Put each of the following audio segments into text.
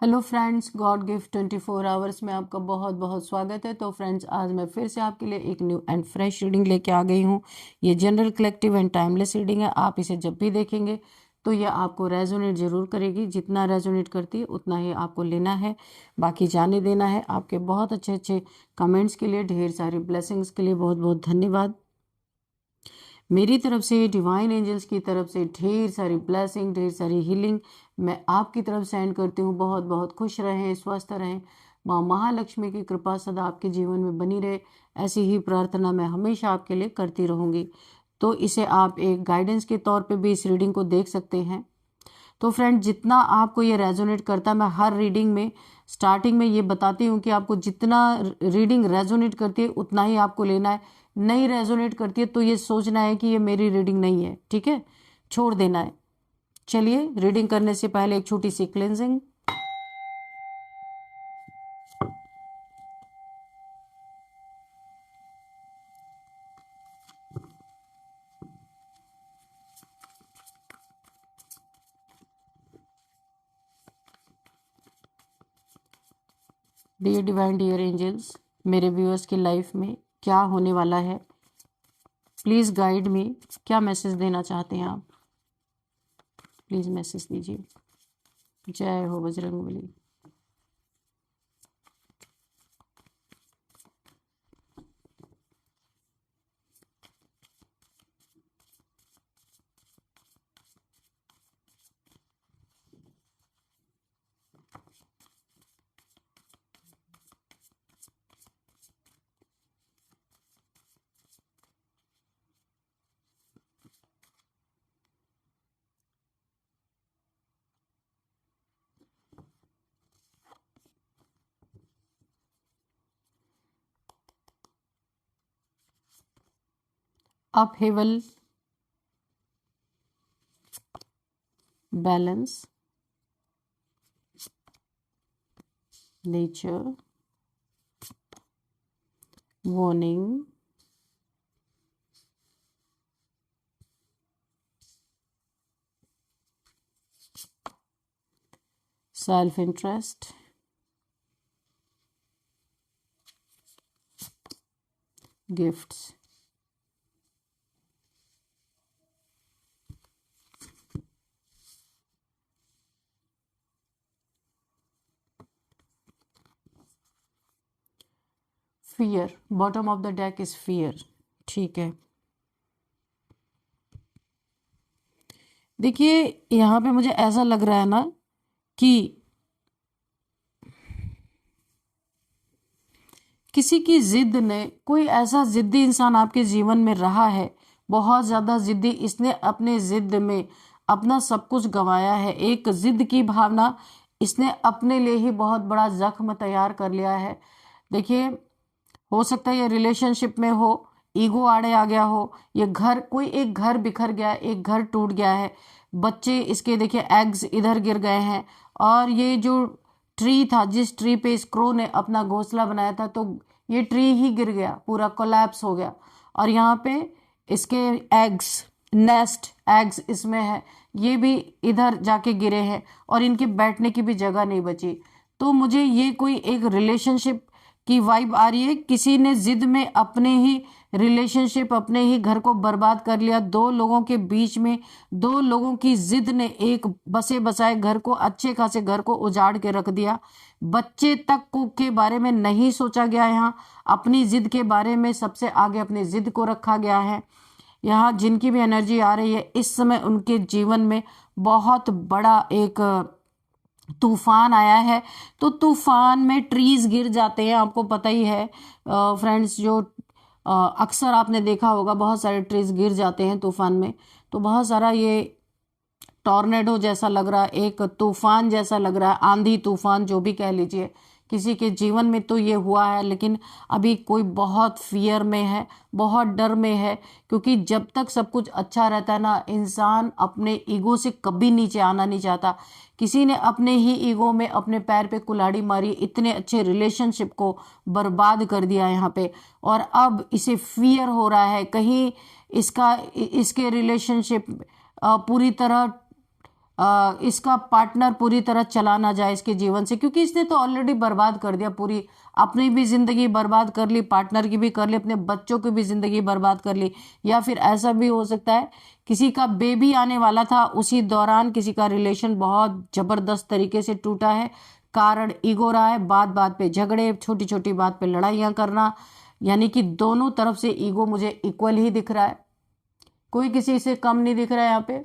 Hello friends, God gift 24 hours में आपका बहुत बहुत स्वागत है। तो फ्रेंड्स, आज मैं फिर से आपके लिए एक न्यू एंड फ्रेश रीडिंग लेके आ गई हूँ। ये general, collective and timeless reading है। आप इसे जब भी देखेंगे तो ये आपको रेजोनेट जरूर करेगी। जितना रेजोनेट करती है उतना ही आपको लेना है, बाकी जाने देना है। आपके बहुत अच्छे अच्छे कमेंट्स के लिए, ढेर सारी ब्लेसिंग्स के लिए बहुत बहुत धन्यवाद। मेरी तरफ से, डिवाइन एंजल्स की तरफ से ढेर सारी ब्लेसिंग, ढेर सारी हीलिंग मैं आपकी तरफ सेंड करती हूँ। बहुत बहुत खुश रहें, स्वस्थ रहें। माँ महालक्ष्मी की कृपा सदा आपके जीवन में बनी रहे, ऐसी ही प्रार्थना मैं हमेशा आपके लिए करती रहूँगी। तो इसे आप एक गाइडेंस के तौर पे भी इस रीडिंग को देख सकते हैं। तो फ्रेंड, जितना आपको ये रेजोनेट करता है, मैं हर रीडिंग में स्टार्टिंग में ये बताती हूँ कि आपको जितना रीडिंग रेजोनेट करती है उतना ही आपको लेना है। नहीं रेजोनेट करती है तो ये सोचना है कि ये मेरी रीडिंग नहीं है, ठीक है, छोड़ देना है। चलिए, रीडिंग करने से पहले एक छोटी सी cleansing. Dear divine, dear angels, मेरे व्यूअर्स की लाइफ में क्या होने वाला है, प्लीज़ गाइड मी। क्या मैसेज देना चाहते हैं आप? प्लीज़ मैसेज दीजिए। जय हो Bajrangbali. Upheaval, balance, nature, warning, self-interest, gifts. Fear, bottom of the deck is fear. ठीक है, देखिए यहाँ पे मुझे ऐसा लग रहा है ना कि किसी की जिद ने, कोई ऐसा जिद्दी इंसान आपके जीवन में रहा है, बहुत ज़्यादा जिद्दी। इसने अपने जिद में अपना सब कुछ गंवाया है। एक जिद की भावना, इसने अपने लिए ही बहुत बड़ा जख्म तैयार कर लिया है। देखिए, हो सकता है ये रिलेशनशिप में हो, ईगो आड़े आ गया हो, ये घर, कोई एक घर बिखर गया, एक घर टूट गया है। बच्चे इसके, देखिए, एग्स इधर गिर गए हैं। और ये जो ट्री था, जिस ट्री पे इस क्रो ने अपना घोंसला बनाया था, तो ये ट्री ही गिर गया, पूरा कोलैप्स हो गया। और यहाँ पे इसके एग्स, नेस्ट एग्स इसमें है, ये भी इधर जाके गिरे हैं और इनके बैठने की भी जगह नहीं बची। तो मुझे ये कोई एक रिलेशनशिप की वाइब आ रही है। किसी ने जिद में अपने ही रिलेशनशिप, अपने ही घर को बर्बाद कर लिया। दो लोगों के बीच में, दो लोगों की जिद ने एक बसे बसाए घर को, अच्छे खासे घर को उजाड़ के रख दिया। बच्चे तक को के बारे में नहीं सोचा गया। यहाँ अपनी जिद के बारे में सबसे आगे अपनी जिद को रखा गया है। यहाँ जिनकी भी एनर्जी आ रही है इस समय, उनके जीवन में बहुत बड़ा एक तूफान आया है। तो तूफान में ट्रीज गिर जाते हैं, आपको पता ही है फ्रेंड्स। जो अक्सर आपने देखा होगा, बहुत सारे ट्रीज गिर जाते हैं तूफान में। तो बहुत सारा ये टॉर्नेडो जैसा लग रहा है, एक तूफान जैसा लग रहा है, आंधी तूफान जो भी कह लीजिए। किसी के जीवन में तो ये हुआ है, लेकिन अभी कोई बहुत फियर में है, बहुत डर में है। क्योंकि जब तक सब कुछ अच्छा रहता है ना, इंसान अपने ईगो से कभी नीचे आना नहीं चाहता। किसी ने अपने ही ईगो में अपने पैर पे कुल्हाड़ी मारी, इतने अच्छे रिलेशनशिप को बर्बाद कर दिया यहाँ पे। और अब इसे फियर हो रहा है, कहीं इसका, इसके रिलेशनशिप पूरी तरह इसका पार्टनर पूरी तरह चला ना जाए इसके जीवन से, क्योंकि इसने तो ऑलरेडी बर्बाद कर दिया पूरी, अपनी भी जिंदगी बर्बाद कर ली, पार्टनर की भी कर ली, अपने बच्चों की भी जिंदगी बर्बाद कर ली। या फिर ऐसा भी हो सकता है किसी का बेबी आने वाला था, उसी दौरान किसी का रिलेशन बहुत जबरदस्त तरीके से टूटा है, कारण ईगो रहा है, बात बात पे झगड़े, छोटी छोटी बात पे लड़ाइयाँ करना, यानी कि दोनों तरफ से ईगो मुझे इक्वल ही दिख रहा है, कोई किसी से कम नहीं दिख रहा है यहाँ पे।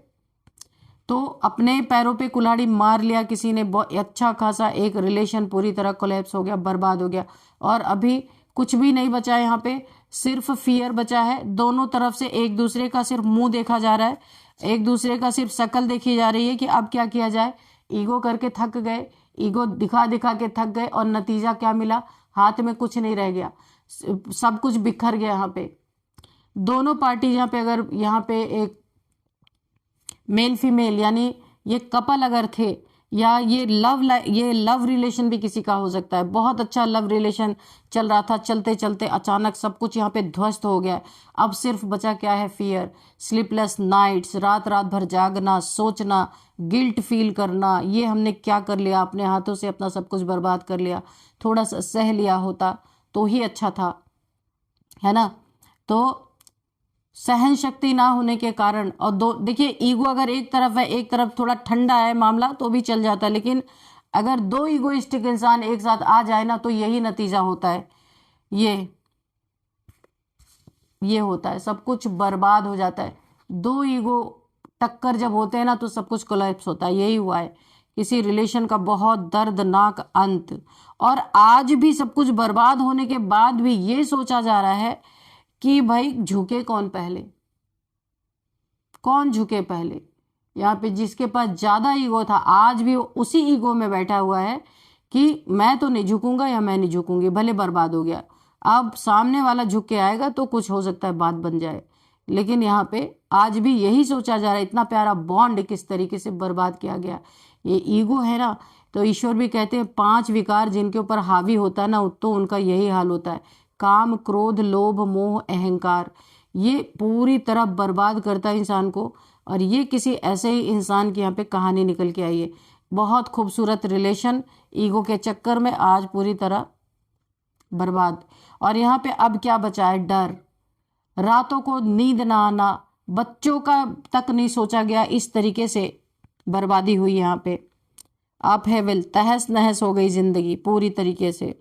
तो अपने पैरों पे कुल्हाड़ी मार लिया किसी ने, बहुत अच्छा खासा एक रिलेशन पूरी तरह कोलैप्स हो गया, बर्बाद हो गया, और अभी कुछ भी नहीं बचा है यहाँ पे, सिर्फ फियर बचा है। दोनों तरफ से एक दूसरे का सिर्फ मुंह देखा जा रहा है, एक दूसरे का सिर्फ शक्ल देखी जा रही है कि अब क्या किया जाए। ईगो करके थक गए, ईगो दिखा दिखा के थक गए, और नतीजा क्या मिला, हाथ में कुछ नहीं रह गया, सब कुछ बिखर गया यहाँ पे। दोनों पार्टी यहाँ पे, अगर यहाँ पे एक मेल फीमेल यानी ये कपल अगर थे, या ये लव रिलेशन भी किसी का हो सकता है, बहुत अच्छा लव रिलेशन चल रहा था, चलते चलते अचानक सब कुछ यहाँ पे ध्वस्त हो गया। अब सिर्फ बचा क्या है, फियर, स्लीपलेस नाइट्स, रात रात भर जागना, सोचना, गिल्ट फील करना, ये हमने क्या कर लिया, अपने हाथों से अपना सब कुछ बर्बाद कर लिया, थोड़ा सा सह लिया होता तो ही अच्छा था, है ना। तो सहन शक्ति ना होने के कारण, और दो देखिए ईगो अगर एक तरफ है, एक तरफ थोड़ा ठंडा है मामला तो भी चल जाता है, लेकिन अगर दो ईगोइस्टिक इंसान एक साथ आ जाए ना तो यही नतीजा होता है, ये होता है, सब कुछ बर्बाद हो जाता है। दो ईगो टक्कर जब होते हैं ना तो सब कुछ कोलैप्स होता है, यही हुआ है किसी रिलेशन का बहुत दर्दनाक अंत। और आज भी सब कुछ बर्बाद होने के बाद भी ये सोचा जा रहा है कि भाई झुके कौन पहले, कौन झुके पहले। यहाँ पे जिसके पास ज्यादा ईगो था आज भी उसी ईगो में बैठा हुआ है कि मैं तो नहीं झुकूंगा या मैं नहीं झुकूंगी, भले बर्बाद हो गया। अब सामने वाला झुक के आएगा तो कुछ हो सकता है बात बन जाए, लेकिन यहाँ पे आज भी यही सोचा जा रहा है। इतना प्यारा बॉन्ड किस तरीके से बर्बाद किया गया, ये ईगो है ना। तो ईश्वर भी कहते हैं 5 विकार जिनके ऊपर हावी होता है ना तो उनका यही हाल होता है, काम, क्रोध, लोभ, मोह, अहंकार, ये पूरी तरह बर्बाद करता है इंसान को। और ये किसी ऐसे ही इंसान की यहाँ पे कहानी निकल के आई है, बहुत खूबसूरत रिलेशन ईगो के चक्कर में आज पूरी तरह बर्बाद। और यहाँ पे अब क्या बचा है, डर, रातों को नींद ना आना, बच्चों का तक नहीं सोचा गया, इस तरीके से बर्बादी हुई यहाँ पे। आप हेवल, तहस नहस हो गई जिंदगी पूरी तरीके से।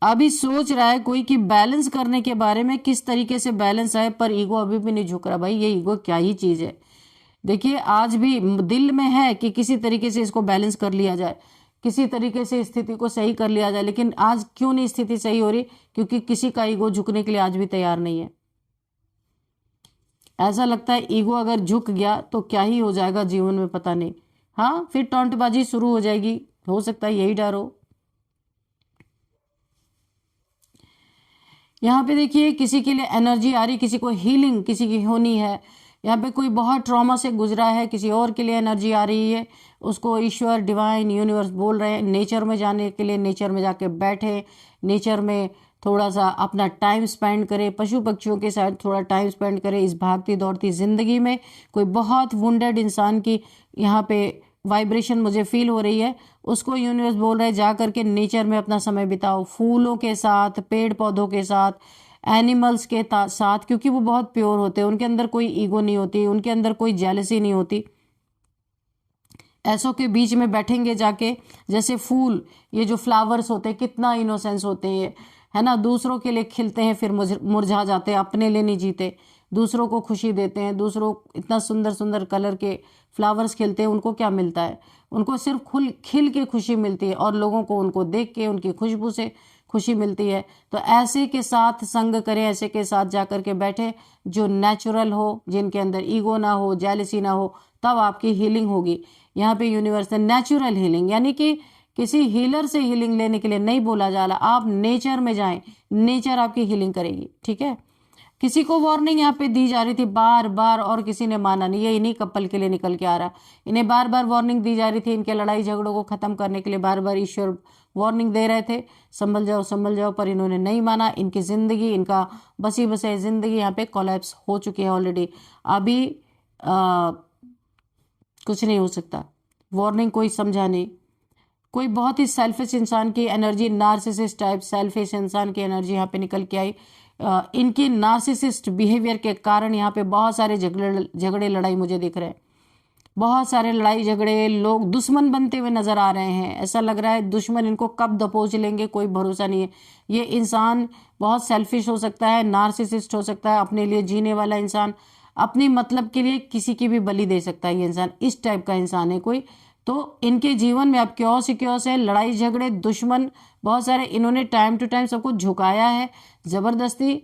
अभी सोच रहा है कोई कि बैलेंस करने के बारे में, किस तरीके से बैलेंस आए, पर ईगो अभी भी नहीं झुक रहा। भाई ये ईगो क्या ही चीज है, देखिए आज भी दिल में है कि किसी तरीके से इसको बैलेंस कर लिया जाए, किसी तरीके से स्थिति को सही कर लिया जाए, लेकिन आज क्यों नहीं स्थिति सही हो रही, क्योंकि किसी का ईगो झुकने के लिए आज भी तैयार नहीं है। ऐसा लगता है ईगो अगर झुक गया तो क्या ही हो जाएगा जीवन में, पता नहीं। हाँ, फिर टॉन्टबाजी शुरू हो जाएगी, हो सकता है यही डर हो। यहाँ पे देखिए किसी के लिए एनर्जी आ रही, किसी को हीलिंग किसी की होनी है। यहाँ पे कोई बहुत ट्रॉमा से गुजरा है, किसी और के लिए एनर्जी आ रही है, उसको ईश्वर, डिवाइन, यूनिवर्स बोल रहे हैं नेचर में जाने के लिए, नेचर में जाके बैठे, नेचर में थोड़ा सा अपना टाइम स्पेंड करे, पशु पक्षियों के साथ थोड़ा टाइम स्पेंड करे। इस भागती दौड़ती जिंदगी में कोई बहुत वुंडेड इंसान की यहाँ पे वाइब्रेशन मुझे फील हो रही है, उसको यूनिवर्स बोल रहा है जा करके नेचर में अपना समय बिताओ, फूलों के साथ, पेड़ पौधों के साथ, एनिमल्स के साथ, क्योंकि वो बहुत प्योर होते हैं, उनके अंदर कोई ईगो नहीं होती, उनके अंदर कोई जेलसी नहीं होती। ऐसों के बीच में बैठेंगे जाके, जैसे फूल, ये जो फ्लावर्स होते हैं कितना इनोसेंस होते हैं, है ना, दूसरों के लिए खिलते हैं फिर मुरझा जाते हैं, अपने लिए नहीं जीते, दूसरों को खुशी देते हैं। दूसरों, इतना सुंदर सुंदर कलर के फ्लावर्स खिलते हैं, उनको क्या मिलता है, उनको सिर्फ खिल के खुशी मिलती है, और लोगों को उनको देख के उनकी खुशबू से खुशी मिलती है। तो ऐसे के साथ संग करें, ऐसे के साथ जाकर के बैठे जो नेचुरल हो, जिनके अंदर ईगो ना हो, जेलसी ना हो, तब आपकी हीलिंग होगी। यहाँ पे यूनिवर्स ने नेचुरल हीलिंग, यानी कि किसी हीलर से हीलिंग लेने के लिए नहीं बोला जा रहा, आप नेचर में जाएं, नेचर आपकी हीलिंग करेगी, ठीक है। किसी को वार्निंग यहाँ पे दी जा रही थी बार बार, और किसी ने माना नहीं, ये इन्हीं कपल के लिए निकल के आ रहा, इन्हें बार बार वार्निंग दी जा रही थी, इनके लड़ाई झगड़ों को खत्म करने के लिए बार बार ईश्वर वार्निंग दे रहे थे, संभल जाओ, पर इन्होंने नहीं माना। इनकी जिंदगी, इनका बसी बसे जिंदगी यहाँ पे कोलैप्स हो चुकी है ऑलरेडी। अभी कुछ नहीं हो सकता। वार्निंग कोई समझा नहीं। कोई बहुत ही सेल्फिश इंसान की एनर्जी, नार्सिसिस्ट टाइप सेल्फिश इंसान की एनर्जी यहाँ पे निकल के आई। इनकी नार्सिसिस्ट बिहेवियर के कारण यहाँ पे बहुत सारे झगड़े लड़ाई मुझे दिख रहे हैं। बहुत सारे लड़ाई झगड़े, लोग दुश्मन बनते हुए नजर आ रहे हैं। ऐसा लग रहा है दुश्मन इनको कब दबोच लेंगे, कोई भरोसा नहीं है। ये इंसान बहुत सेल्फिश हो सकता है, नार्सिसिस्ट हो सकता है, अपने लिए जीने वाला इंसान, अपनी मतलब के लिए किसी की भी बलि दे सकता है। ये इंसान इस टाइप का इंसान है कोई। तो इनके जीवन में अब क्योस ही क्योस है, लड़ाई झगड़े, दुश्मन बहुत सारे। इन्होंने टाइम टू टाइम सबको झुकाया है, जबरदस्ती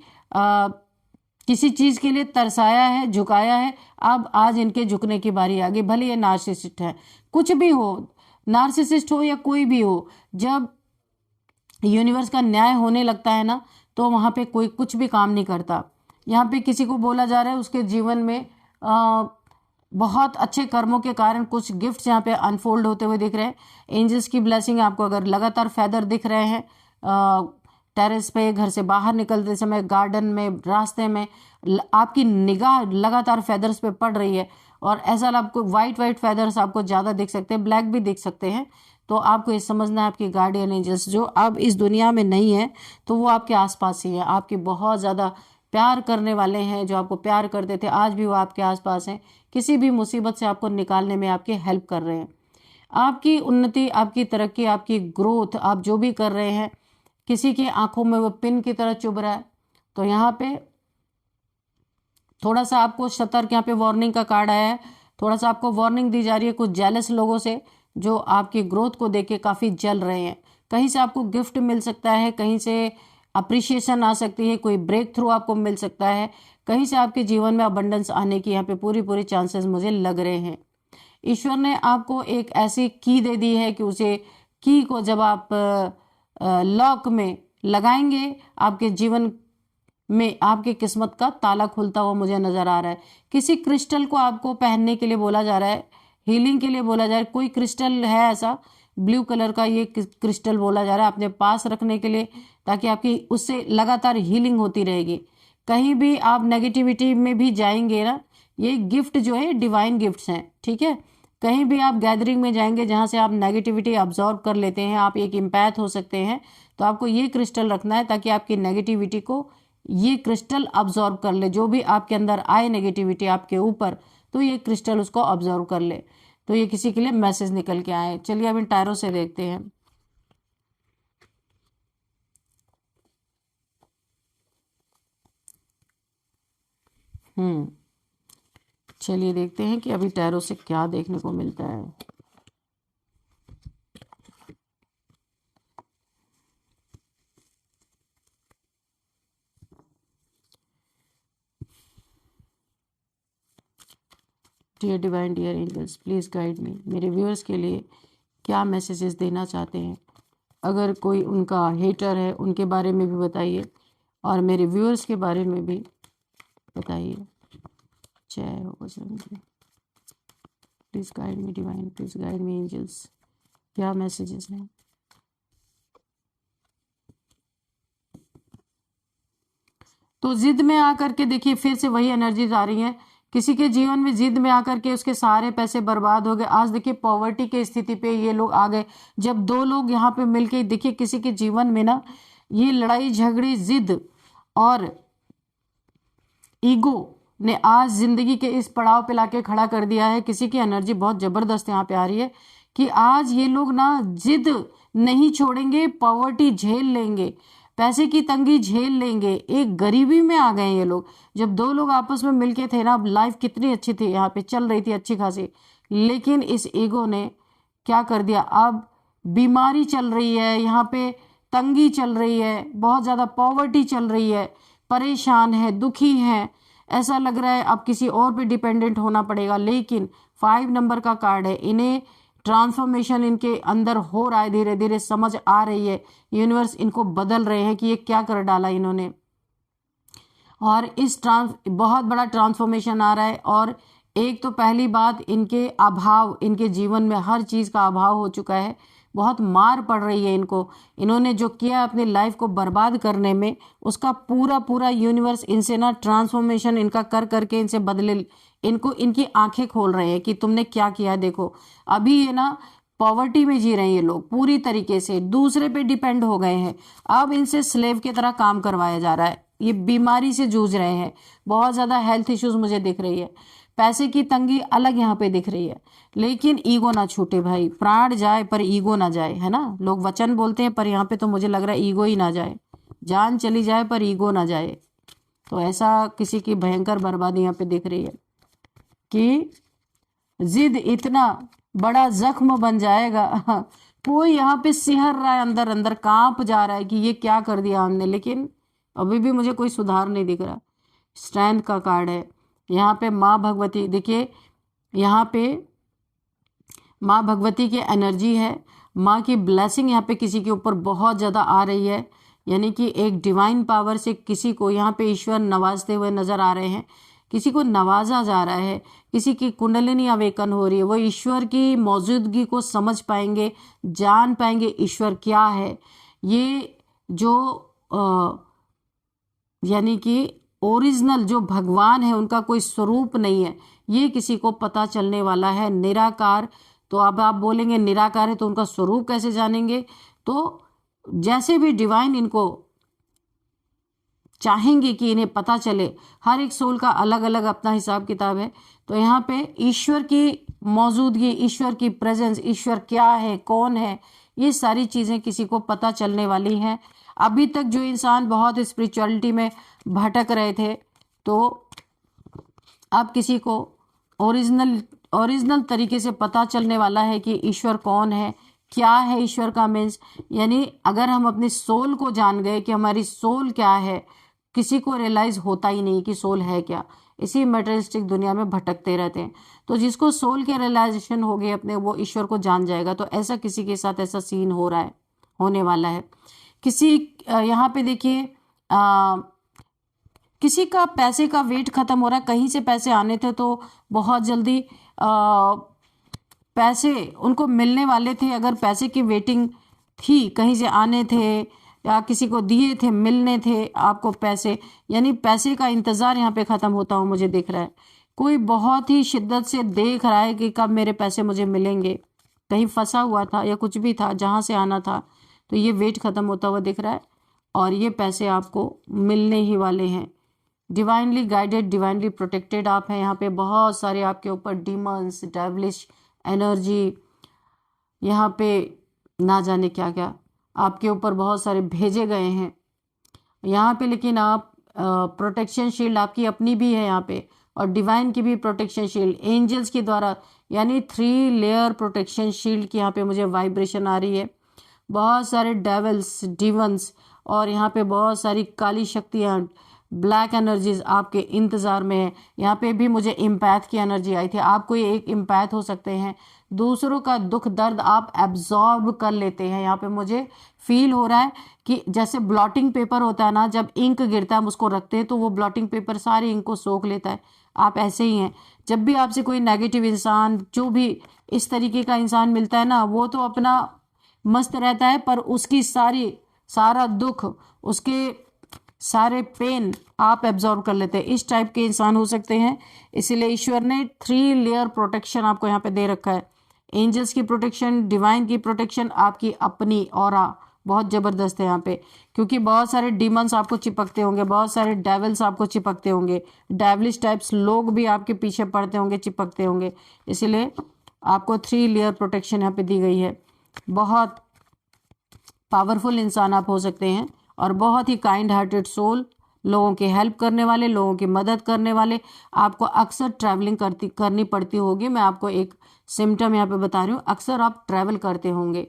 किसी चीज के लिए तरसाया है, झुकाया है। अब आज इनके झुकने की बारी आ गई। भले ये नार्सिसिस्ट है, कुछ भी हो, नार्सिसिस्ट हो या कोई भी हो, जब यूनिवर्स का न्याय होने लगता है ना, तो वहां पे कोई कुछ भी काम नहीं करता। यहाँ पे किसी को बोला जा रहा है उसके जीवन में बहुत अच्छे कर्मों के कारण कुछ गिफ्ट्स यहाँ पे अनफोल्ड होते हुए दिख रहे हैं। एंजल्स की ब्लेसिंग आपको अगर लगातार फेदर दिख रहे हैं, टेरेस पे, घर से बाहर निकलते समय, गार्डन में, रास्ते में, आपकी निगाह लगातार फेदर्स पे पड़ रही है और ऐसा आपको वाइट फेदर्स आपको ज़्यादा दिख सकते हैं, ब्लैक भी दिख सकते हैं। तो आपको ये समझना है आपकी गार्डियन एंजल्स जो अब इस दुनिया में नहीं है, तो वो आपके आसपास ही है, आपकी बहुत ज़्यादा प्यार करने वाले हैं। जो आपको प्यार करते थे आज भी वो आपके आसपास हैं, किसी भी मुसीबत से आपको निकालने में आपकी हेल्प कर रहे हैं। आपकी उन्नति, आपकी तरक्की, आपकी ग्रोथ, आप जो भी कर रहे हैं, किसी की आंखों में वो पिन की तरह चुभ रहा है, तो यहाँ पे थोड़ा सा आपको सतर्क, यहाँ पे वार्निंग का कार्ड आया है, थोड़ा सा आपको वार्निंग दी जा रही है कुछ जेलस लोगों से जो आपकी ग्रोथ को देख के काफ़ी जल रहे हैं। कहीं से आपको गिफ्ट मिल सकता है, कहीं से अप्रिशिएशन आ सकती है, कोई ब्रेक थ्रू आपको मिल सकता है, कहीं से आपके जीवन में अबंडेंस आने की यहाँ पे पूरी चांसेस मुझे लग रहे हैं। ईश्वर ने आपको एक ऐसी की दे दी है कि उसे की को जब आप लॉक में लगाएंगे, आपके जीवन में आपकी किस्मत का ताला खुलता हुआ मुझे नजर आ रहा है। किसी क्रिस्टल को आपको पहनने के लिए बोला जा रहा है, हीलिंग के लिए बोला जा रहा है। कोई क्रिस्टल है ऐसा ब्लू कलर का, ये क्रिस्टल बोला जा रहा है अपने पास रखने के लिए, ताकि आपकी उससे लगातार हीलिंग होती रहेगी। कहीं भी आप नेगेटिविटी में भी जाएंगे ना, ये गिफ्ट जो है डिवाइन गिफ्ट्स हैं, ठीक है। कहीं भी आप गैदरिंग में जाएंगे जहां से आप नेगेटिविटी अब्जॉर्ब कर लेते हैं, आप एक इम्पैथ हो सकते हैं, तो आपको ये क्रिस्टल रखना है ताकि आपकी नेगेटिविटी को ये क्रिस्टल अब्जॉर्ब कर ले। जो भी आपके अंदर आए नेगेटिविटी आपके ऊपर, तो ये क्रिस्टल उसको अब्जॉर्ब कर ले। तो ये किसी के लिए मैसेज निकल के आए। चलिए अब इन टायरों से देखते हैं। चलिए देखते हैं कि अभी टैरो से क्या देखने को मिलता है। Dear divine, dear angels, please guide me. मेरे व्यूअर्स के लिए क्या मैसेजेस देना चाहते हैं? अगर कोई उनका हेटर है उनके बारे में भी बताइए और मेरे व्यूअर्स के बारे में भी बताइए। जय हो Bajrang Bali. Please guide me divine, please guide me angels, क्या मैसेजेस हैं? तो जिद में आकर के देखिए फिर से वही एनर्जीज आ रही हैं। किसी के जीवन में जिद में आकर के उसके सारे पैसे बर्बाद हो गए। आज देखिए पॉवर्टी की स्थिति पे ये लोग आ गए। जब दो लोग यहाँ पे मिलके देखिए किसी के जीवन में ना ये लड़ाई झगड़ी, जिद और ईगो ने आज जिंदगी के इस पड़ाव पे लाके खड़ा कर दिया है। किसी की एनर्जी बहुत जबरदस्त यहाँ पे आ रही है कि आज ये लोग ना जिद नहीं छोड़ेंगे, पॉवर्टी झेल लेंगे, पैसे की तंगी झेल लेंगे। एक गरीबी में आ गए ये लोग। जब दो लोग आपस में मिलके थे ना, लाइफ कितनी अच्छी थी, यहाँ पे चल रही थी अच्छी खासी, लेकिन इस ईगो ने क्या कर दिया, अब बीमारी चल रही है, यहाँ पे तंगी चल रही है, बहुत ज़्यादा पॉवर्टी चल रही है, परेशान है, दुखी है, ऐसा लग रहा है अब किसी और पे डिपेंडेंट होना पड़ेगा। लेकिन 5 नंबर का कार्ड है, इन्हें ट्रांसफॉर्मेशन इनके अंदर हो रहा है, धीरे धीरे समझ आ रही है, यूनिवर्स इनको बदल रहे हैं कि ये क्या कर डाला इन्होंने। और इस बहुत बड़ा ट्रांसफॉर्मेशन आ रहा है। और एक तो पहली बात, इनके अभाव, इनके जीवन में हर चीज़ का अभाव हो चुका है, बहुत मार पड़ रही है इनको। इन्होंने जो किया अपनी लाइफ को बर्बाद करने में, उसका पूरा यूनिवर्स इनसे ना ट्रांसफॉर्मेशन इनका कर करके इनसे बदले इनको इनकी आंखें खोल रहे हैं कि तुमने क्या किया। देखो अभी ये ना पॉवर्टी में जी रहे हैं ये लोग, पूरी तरीके से दूसरे पे डिपेंड हो गए हैं। अब इनसे स्लेव की तरह काम करवाया जा रहा है। ये बीमारी से जूझ रहे हैं, बहुत ज्यादा हेल्थ इश्यूज मुझे दिख रही है, पैसे की तंगी अलग यहाँ पे दिख रही है। लेकिन ईगो ना छूटे भाई, प्राण जाए पर ईगो ना जाए, है ना। लोग वचन बोलते हैं पर यहाँ पे तो मुझे लग रहा है ईगो ही ना जाए, जान चली जाए पर ईगो ना जाए। तो ऐसा किसी की भयंकर बर्बादी यहाँ पे दिख रही है कि जिद इतना बड़ा जख्म बन जाएगा। कोई यहाँ पे सिहर रहा है, अंदर अंदर कांप जा रहा है कि ये क्या कर दिया हमने, लेकिन अभी भी मुझे कोई सुधार नहीं दिख रहा। स्ट्रेंथ का कार्ड है यहाँ पे। माँ भगवती देखिए, यहाँ पे माँ भगवती की एनर्जी है, माँ की ब्लेसिंग यहाँ पे किसी के ऊपर बहुत ज़्यादा आ रही है। यानी कि एक डिवाइन पावर से किसी को यहाँ पे ईश्वर नवाजते हुए नजर आ रहे हैं, किसी को नवाजा जा रहा है, किसी की कुंडलिनी अवेकन हो रही है। वो ईश्वर की मौजूदगी को समझ पाएंगे, जान पाएंगे ईश्वर क्या है। ये जो यानी कि ओरिजिनल जो भगवान है उनका कोई स्वरूप नहीं है, ये किसी को पता चलने वाला है। निराकार, तो अब आप बोलेंगे निराकार है तो उनका स्वरूप कैसे जानेंगे। तो जैसे भी डिवाइन इनको चाहेंगे कि इन्हें पता चले, हर एक सोल का अलग अलग अपना हिसाब किताब है। तो यहाँ पे ईश्वर की मौजूदगी, ईश्वर की प्रेजेंस, ईश्वर क्या है, कौन है, ये सारी चीजें किसी को पता चलने वाली हैं। अभी तक जो इंसान बहुत स्पिरिचुअलिटी में भटक रहे थे, तो अब किसी को ओरिजिनल तरीके से पता चलने वाला है कि ईश्वर कौन है, क्या है ईश्वर का मीन्स। यानी अगर हम अपनी सोल को जान गए कि हमारी सोल क्या है, किसी को रियलाइज होता ही नहीं कि सोल है क्या, इसी मटेरियलिस्टिक दुनिया में भटकते रहते हैं। तो जिसको सोल के रियलाइजेशन हो गए अपने, वो ईश्वर को जान जाएगा। तो ऐसा किसी के साथ ऐसा सीन हो रहा है, होने वाला है। किसी यहाँ पे देखिए किसी का पैसे का वेट खत्म हो रहा है, कहीं से पैसे आने थे तो बहुत जल्दी पैसे उनको मिलने वाले थे। अगर पैसे की वेटिंग थी, कहीं से आने थे या किसी को दिए थे, मिलने थे आपको पैसे, यानी पैसे का इंतजार यहाँ पे खत्म होता हो मुझे दिख रहा है। कोई बहुत ही शिद्दत से देख रहा है कि कब मेरे पैसे मुझे मिलेंगे, कहीं फंसा हुआ था या कुछ भी था जहां से आना था, तो ये वेट खत्म होता हुआ दिख रहा है और ये पैसे आपको मिलने ही वाले हैं। डिवाइनली गाइडेड, डिवाइनली प्रोटेक्टेड आप हैं। यहाँ पे बहुत सारे आपके ऊपर डीमंस, डेविलिश एनर्जी, यहाँ पे ना जाने क्या क्या आपके ऊपर बहुत सारे भेजे गए हैं यहाँ पे। लेकिन आप प्रोटेक्शन शील्ड आपकी अपनी भी है यहाँ पे, और डिवाइन की भी प्रोटेक्शन शील्ड एंजल्स के द्वारा, यानी 3 लेयर प्रोटेक्शन शील्ड की यहाँ पे मुझे वाइब्रेशन आ रही है। बहुत सारे डेविल्स, डिवंस और यहाँ पे बहुत सारी काली शक्तियाँ, ब्लैक एनर्जीज आपके इंतजार में है। यहाँ पे भी मुझे इम्पैथ की एनर्जी आई थी। आप कोई एक इम्पैथ हो सकते हैं, दूसरों का दुख दर्द आप एब्जॉर्ब कर लेते हैं। यहाँ पे मुझे फील हो रहा है कि जैसे ब्लॉटिंग पेपर होता है ना, जब इंक गिरता है हम उसको रखते हैं तो वो ब्लॉटिंग पेपर सारी इंक को सोख लेता है। आप ऐसे ही हैं। जब भी आपसे कोई नेगेटिव इंसान, जो भी इस तरीके का इंसान मिलता है ना, वो तो अपना मस्त रहता है पर उसकी सारा दुख, उसके सारे पेन आप एब्जॉर्ब कर लेते हैं। इस टाइप के इंसान हो सकते हैं। इसीलिए ईश्वर ने 3 लेयर प्रोटेक्शन आपको यहाँ पे दे रखा है। एंजल्स की प्रोटेक्शन, डिवाइन की प्रोटेक्शन, आपकी अपनी ऑरा बहुत जबरदस्त है यहाँ पे। क्योंकि बहुत सारे डीमंस आपको चिपकते होंगे, बहुत सारे डेविल्स आपको चिपकते होंगे, डेविलिश टाइप्स लोग भी आपके पीछे पड़ते होंगे, चिपकते होंगे। इसीलिए आपको 3 लेयर प्रोटेक्शन यहाँ पे दी गई है। बहुत पावरफुल इंसान आप हो सकते हैं और बहुत ही काइंड हार्टेड सोल, लोगों की हेल्प करने वाले, लोगों की मदद करने वाले। आपको अक्सर ट्रैवलिंग करनी पड़ती होगी। मैं आपको एक सिम्टम यहाँ पे बता रही हूँ, अक्सर आप ट्रैवल करते होंगे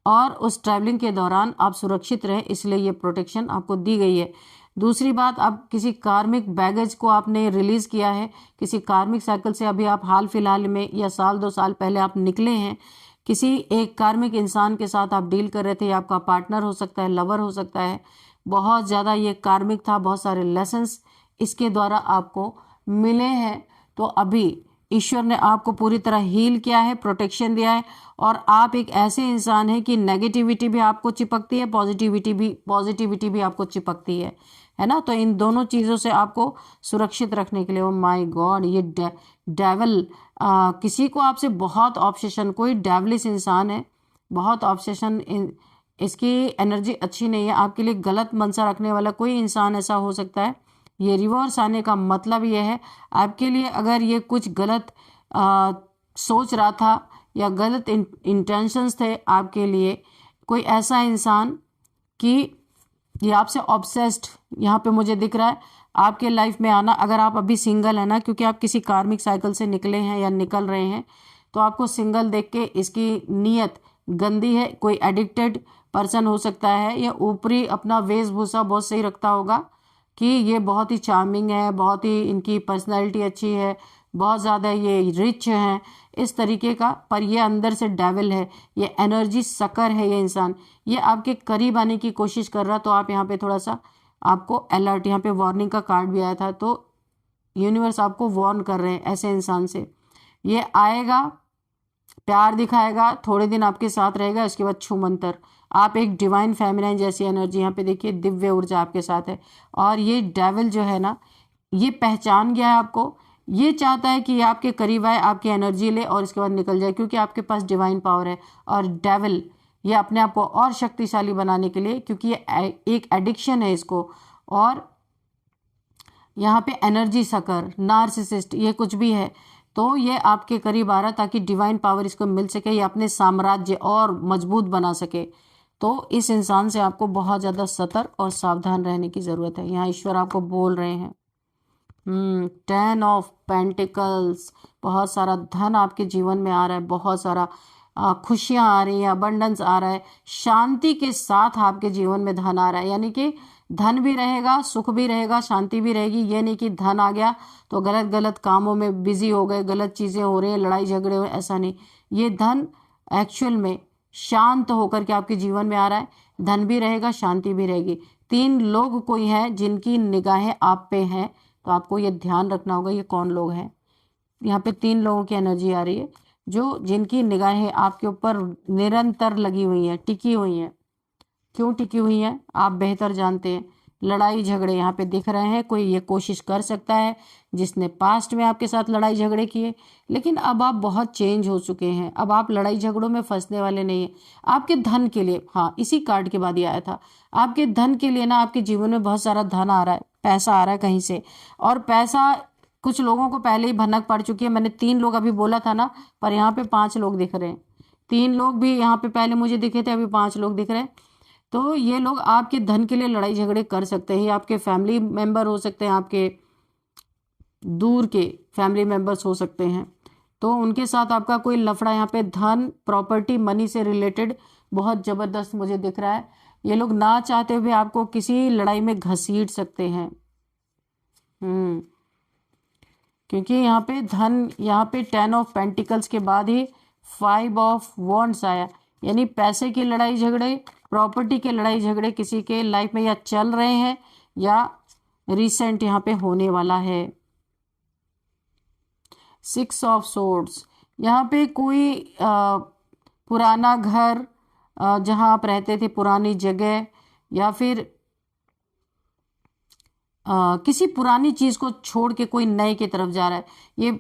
और उस ट्रैवलिंग के दौरान आप सुरक्षित रहें, इसलिए ये प्रोटेक्शन आपको दी गई है। दूसरी बात, अब किसी कार्मिक बैगेज को आपने रिलीज किया है, किसी कार्मिक साइकिल से अभी आप हाल फिलहाल में या साल 2 साल पहले आप निकले हैं। किसी एक कार्मिक इंसान के साथ आप डील कर रहे थे, आपका पार्टनर हो सकता है, लवर हो सकता है। बहुत ज़्यादा ये कार्मिक था, बहुत सारे लेसन्स इसके द्वारा आपको मिले हैं। तो अभी ईश्वर ने आपको पूरी तरह हील किया है, प्रोटेक्शन दिया है, और आप एक ऐसे इंसान हैं कि नेगेटिविटी भी आपको चिपकती है, पॉजिटिविटी भी आपको चिपकती है। है ना। तो इन दोनों चीज़ों से आपको सुरक्षित रखने के लिए, ओ माय गॉड, ये डेवल किसी को आपसे बहुत ऑब्सेशन, कोई डेवलिश इंसान है, बहुत ऑब्सेशन, इसकी एनर्जी अच्छी नहीं है आपके लिए। गलत मंशा रखने वाला कोई इंसान ऐसा हो सकता है। ये रिवर्स आने का मतलब ये है आपके लिए, अगर ये कुछ गलत सोच रहा था या गलत इंटेंशंस थे आपके लिए, कोई ऐसा इंसान कि ये आपसे ऑब्सेस्ड यहाँ पे मुझे दिख रहा है आपके लाइफ में आना। अगर आप अभी सिंगल है ना, क्योंकि आप किसी कार्मिक साइकिल से निकले हैं या निकल रहे हैं, तो आपको सिंगल देख के इसकी नीयत गंदी है। कोई एडिक्टेड पर्सन हो सकता है, या ऊपरी अपना वेशभूषा बहुत सही रखता होगा कि ये बहुत ही चार्मिंग है, बहुत ही इनकी पर्सनैलिटी अच्छी है, बहुत ज़्यादा ये रिच हैं, इस तरीके का, पर ये अंदर से डेविल है, ये एनर्जी सकर है ये इंसान, ये आपके करीब आने की कोशिश कर रहा। तो आप यहाँ पे थोड़ा सा आपको अलर्ट, यहाँ पे वार्निंग का कार्ड भी आया था, तो यूनिवर्स आपको वार्न कर रहे हैं ऐसे इंसान से। ये आएगा, प्यार दिखाएगा, थोड़े दिन आपके साथ रहेगा, इसके बाद छू मंतर। आप एक डिवाइन फेमिनाइन जैसी एनर्जी, यहाँ पे देखिए दिव्य ऊर्जा आपके साथ है। और ये डेविल जो है ना, ये पहचान गया है आपको, ये चाहता है कि ये आपके करीब आए, आपकी एनर्जी ले और इसके बाद निकल जाए, क्योंकि आपके पास डिवाइन पावर है। और डेविल ये अपने आप को और शक्तिशाली बनाने के लिए, क्योंकि ये एक एडिक्शन है इसको, और यहाँ पे एनर्जी सकर, नार्सिसिस्ट, ये कुछ भी है, तो ये आपके करीब आ रहा ताकि डिवाइन पावर इसको मिल सके, ये अपने साम्राज्य और मजबूत बना सके। तो इस इंसान से आपको बहुत ज़्यादा सतर्क और सावधान रहने की ज़रूरत है। यहाँ ईश्वर आपको बोल रहे हैं। 10 ऑफ पेंटिकल्स, बहुत सारा धन आपके जीवन में आ रहा है, बहुत सारा खुशियाँ आ रही हैं, अबंडेंस आ रहा है, शांति के साथ आपके जीवन में धन आ रहा है। यानी कि धन भी रहेगा, सुख भी रहेगा, शांति भी रहेगी। ये नहीं कि धन आ गया तो गलत गलत कामों में बिजी हो गए, गलत चीज़ें हो रही हैं, लड़ाई झगड़े हो, ऐसा नहीं। ये धन एक्चुअल में शांत होकर के आपके जीवन में आ रहा है, धन भी रहेगा, शांति भी रहेगी। 3 लोग कोई है जिनकी निगाहें आप पे हैं, तो आपको ये ध्यान रखना होगा ये कौन लोग हैं। यहाँ पे 3 लोगों की एनर्जी आ रही है, जो जिनकी निगाहें आपके ऊपर निरंतर लगी हुई हैं, टिकी हुई हैं। क्यों टिकी हुई हैं आप बेहतर जानते हैं। लड़ाई झगड़े यहाँ पे दिख रहे हैं, कोई ये कोशिश कर सकता है जिसने पास्ट में आपके साथ लड़ाई झगड़े किए, लेकिन अब आप बहुत चेंज हो चुके हैं, अब आप लड़ाई झगड़ों में फंसने वाले नहीं हैं। आपके धन के लिए, हाँ इसी कार्ड के बाद ये आया था, आपके धन के लिए ना, आपके जीवन में बहुत सारा धन आ रहा है, पैसा आ रहा है कहीं से, और पैसा कुछ लोगों को पहले ही भनक पड़ चुकी है। मैंने 3 लोग अभी बोला था ना, पर यहाँ पे 5 लोग दिख रहे हैं। 3 लोग भी यहाँ पे पहले मुझे दिखे थे, अभी 5 लोग दिख रहे हैं। तो ये लोग आपके धन के लिए लड़ाई झगड़े कर सकते हैं, आपके फैमिली मेंबर हो सकते हैं, आपके दूर के फैमिली मेंबर्स हो सकते हैं। तो उनके साथ आपका कोई लफड़ा, यहाँ पे धन, प्रॉपर्टी, मनी से रिलेटेड बहुत ज़बरदस्त मुझे दिख रहा है। ये लोग ना चाहते हुए आपको किसी लड़ाई में घसीट सकते हैं। क्योंकि यहाँ पे धन, यहाँ पे 10 ऑफ पेंटिकल्स के बाद ही 5 ऑफ वॉन्ड्स आया, यानी पैसे की लड़ाई झगड़े, प्रॉपर्टी के लड़ाई झगड़े किसी के लाइफ में या चल रहे हैं या रिसेंट यहाँ पे होने वाला है। 6 ऑफ सोर्ड्स, यहाँ पे कोई पुराना घर, जहाँ आप रहते थे, पुरानी जगह, या फिर किसी पुरानी चीज़ को छोड़ के कोई नए की तरफ जा रहा है। ये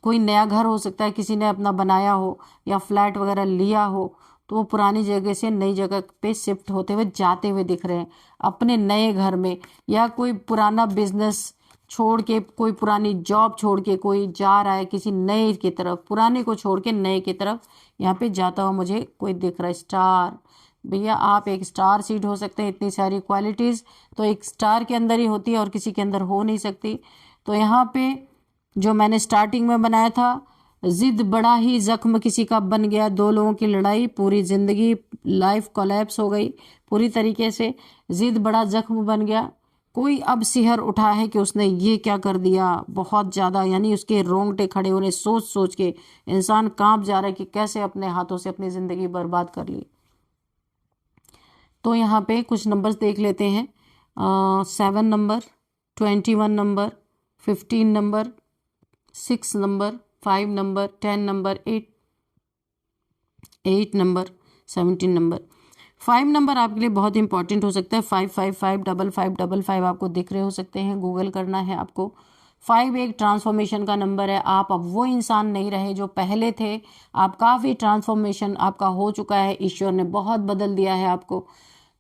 कोई नया घर हो सकता है, किसी ने अपना बनाया हो या फ्लैट वगैरह लिया हो, तो वो पुरानी जगह से नई जगह पे शिफ्ट होते हुए जाते हुए दिख रहे हैं अपने नए घर में। या कोई पुराना बिजनेस छोड़ के, कोई पुरानी जॉब छोड़ के कोई जा रहा है किसी नए की तरफ, पुराने को छोड़ के नए की तरफ यहाँ पे जाता हुआ मुझे कोई दिख रहा है। स्टार, भैया आप एक स्टार सीड हो सकते हैं। इतनी सारी क्वालिटीज़ तो एक स्टार के अंदर ही होती है और किसी के अंदर हो नहीं सकती। तो यहाँ पे जो मैंने स्टार्टिंग में बनाया था, जिद बड़ा ही जख्म किसी का बन गया, 2 लोगों की लड़ाई, पूरी ज़िंदगी, लाइफ कोलैप्स हो गई पूरी तरीके से, जिद बड़ा जख्म बन गया। कोई अब सिहर उठा है कि उसने ये क्या कर दिया, बहुत ज़्यादा, यानी उसके रोंगटे खड़े हो रहे, सोच सोच के इंसान कांप जा रहा है कि कैसे अपने हाथों से अपनी ज़िंदगी बर्बाद कर ली। तो यहाँ पे कुछ नंबर्स देख लेते हैं। 7 number, 21 number, 15 number, 6 number, 5 number, 10 number, 8 number, 17 number. 5 number आपके लिए बहुत इंपॉर्टेंट हो सकता है। 555555 आपको दिख रहे हो सकते हैं, गूगल करना है आपको। 5 एक ट्रांसफॉर्मेशन का नंबर है। आप अब वो इंसान नहीं रहे जो पहले थे। आप काफ़ी ट्रांसफॉर्मेशन आपका हो चुका है, ईश्वर ने बहुत बदल दिया है आपको।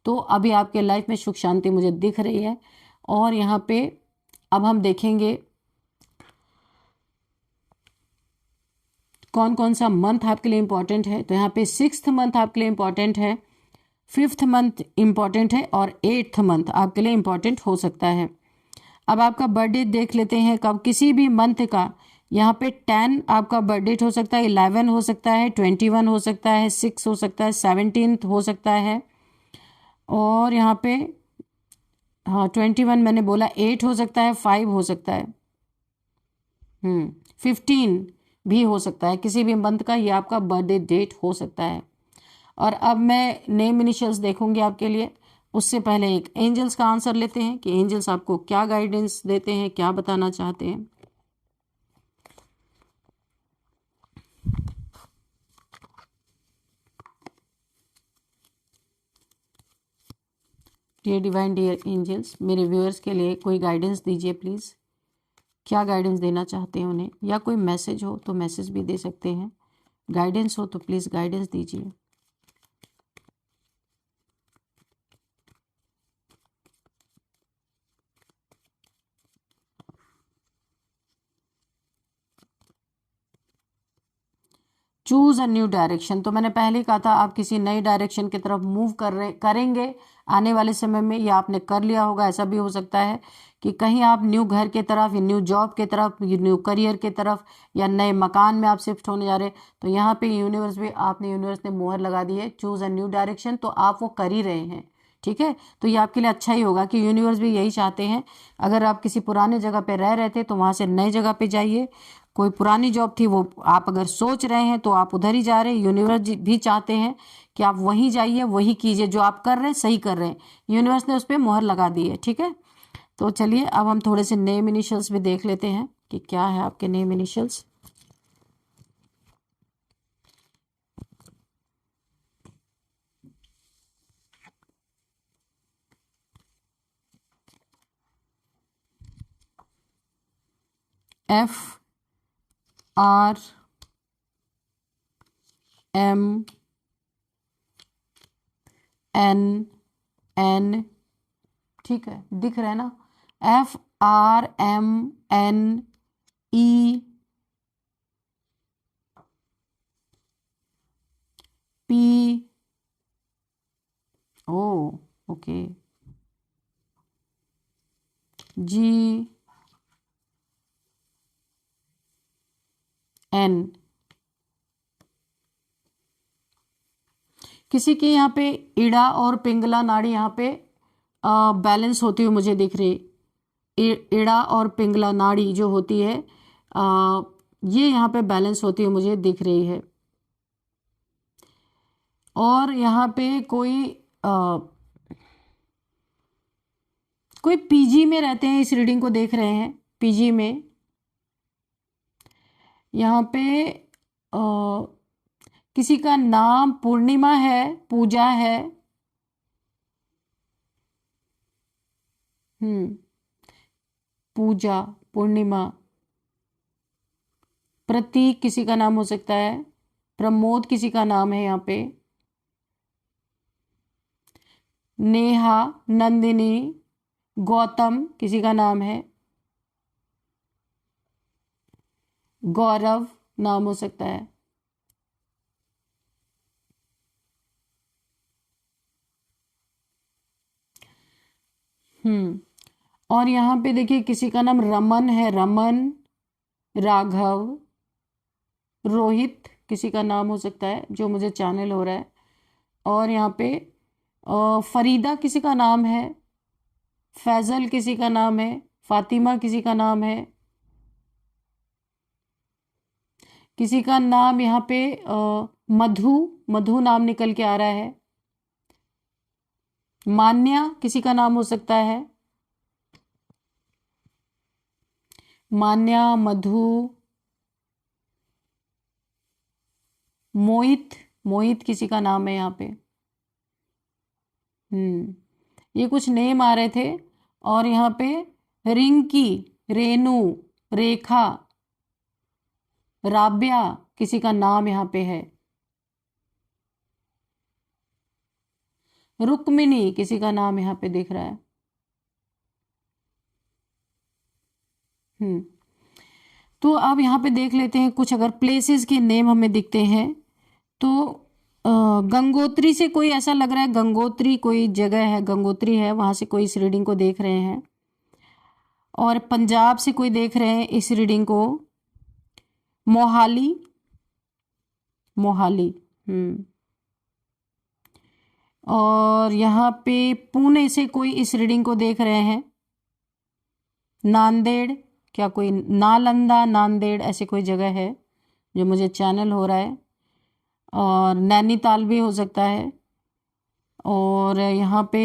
तो अभी आपके लाइफ में सुख शांति मुझे दिख रही है। और यहाँ पे अब हम देखेंगे कौन कौन सा मंथ आपके लिए इंपॉर्टेंट है। तो यहाँ पे 6th मंथ आपके लिए इंपॉर्टेंट है, 5th मंथ इंपॉर्टेंट है और 8th मंथ आपके लिए इंपॉर्टेंट हो सकता है। अब आपका बर्थडे देख लेते हैं कब, किसी भी मंथ का। यहाँ पे 10 आपका बर्थडे हो सकता है, 11 हो सकता है, 21 हो सकता है, 6 हो सकता है, 17 हो सकता है। और यहाँ पे हाँ 21 मैंने बोला, 8 हो सकता है, 5 हो सकता है, 15 भी हो सकता है। किसी भी मंथ का ये आपका बर्थडे डेट हो सकता है। और अब मैं नेम इनिशियल्स देखूंगी आपके लिए। उससे पहले एक एंजल्स का आंसर लेते हैं कि एंजल्स आपको क्या गाइडेंस देते हैं, क्या बताना चाहते हैं। डियर डिवाइन, डियर एंजल्स, मेरे व्यूअर्स के लिए कोई गाइडेंस दीजिए प्लीज़। क्या गाइडेंस देना चाहते हैं उन्हें, या कोई मैसेज हो तो मैसेज भी दे सकते हैं, गाइडेंस हो तो प्लीज़ गाइडेंस दीजिए। Choose a new direction. तो मैंने पहले ही कहा था आप किसी नई डायरेक्शन की तरफ मूव करेंगे आने वाले समय में, या आपने कर लिया होगा। ऐसा भी हो सकता है कि कहीं आप न्यू घर के तरफ, या न्यू जॉब के तरफ, न्यू करियर के तरफ, या नए मकान में आप शिफ्ट होने जा रहे हैं। तो यहाँ पे यूनिवर्स ने मोहर लगा दी है, चूज अ न्यू डायरेक्शन। तो आप वो कर ही रहे हैं, ठीक है। तो ये आपके लिए अच्छा ही होगा कि यूनिवर्स भी यही चाहते हैं। अगर आप किसी पुराने जगह पे रह रहे थे तो वहां से नई जगह पे जाइए। कोई पुरानी जॉब थी, वो आप अगर सोच रहे हैं तो आप उधर ही जा रहे हैं। यूनिवर्स भी चाहते हैं कि आप वहीं जाइए, वही कीजिए जो आप कर रहे हैं, सही कर रहे हैं। यूनिवर्स ने उस पर मोहर लगा दी है, ठीक है। तो चलिए अब हम थोड़े से नेम इनिशियल्स भी देख लेते हैं कि क्या है आपके नेम इनिशियल्स। FRMNN, ठीक है, दिख रहा है ना। FRMNEP, ओ ओके, GN। किसी के यहाँ पे इड़ा और पिंगला नाड़ी यहाँ पे बैलेंस होती हुई मुझे दिख रही। इड़ा और पिंगला नाड़ी जो होती है ये यहाँ पे बैलेंस होती हुई मुझे दिख रही है। और यहाँ पे कोई पीजी में रहते हैं, इस रीडिंग को देख रहे हैं पीजी में। यहाँ पे किसी का नाम पूर्णिमा है, पूजा है, पूजा, पूर्णिमा। प्रतीक किसी का नाम हो सकता है, प्रमोद किसी का नाम है यहाँ पे, नेहा, नंदिनी, गौतम किसी का नाम है, गौरव नाम हो सकता है। और यहाँ पे देखिए किसी का नाम रमन है, रमन, राघव, रोहित किसी का नाम हो सकता है जो मुझे चैनल हो रहा है। और यहाँ पे फरीदा किसी का नाम है, फैजल किसी का नाम है, फातिमा किसी का नाम है, किसी का नाम यहाँ पे मधु, मधु नाम निकल के आ रहा है, मान्या किसी का नाम हो सकता है, मान्या, मधु, मोहित, मोहित किसी का नाम है यहाँ पे। ये कुछ नेम आ रहे थे। और यहाँ पे रिंकी, रेनू, रेखा, राब्या किसी का नाम यहाँ पे है, रुक्मिनी किसी का नाम यहाँ पे दिख रहा है। तो अब यहाँ पे देख लेते हैं कुछ अगर प्लेसेस के नेम हमें दिखते हैं तो गंगोत्री से कोई ऐसा लग रहा है, गंगोत्री कोई जगह है, गंगोत्री है, वहां से कोई इस रीडिंग को देख रहे हैं। और पंजाब से कोई देख रहे हैं इस रीडिंग को, मोहाली, मोहाली। और यहाँ पे पुणे से कोई इस रीडिंग को देख रहे हैं, नांदेड़, क्या कोई नालंदा, नांदेड़ ऐसे कोई जगह है जो मुझे चैनल हो रहा है, और नैनीताल भी हो सकता है। और यहाँ पे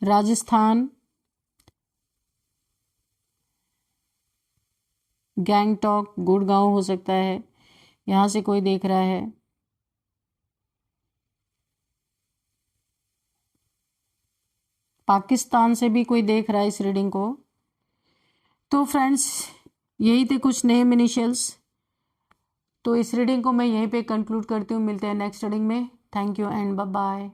राजस्थान, गैंगटॉक, गुड़गांव हो सकता है, यहाँ से कोई देख रहा है। पाकिस्तान से भी कोई देख रहा है इस रीडिंग को। तो फ्रेंड्स यही थे कुछ नेम इनिशियल्स। तो इस रीडिंग को मैं यहीं पे कंक्लूड करती हूँ। मिलते हैं नेक्स्ट रीडिंग में। Thank you and bye bye.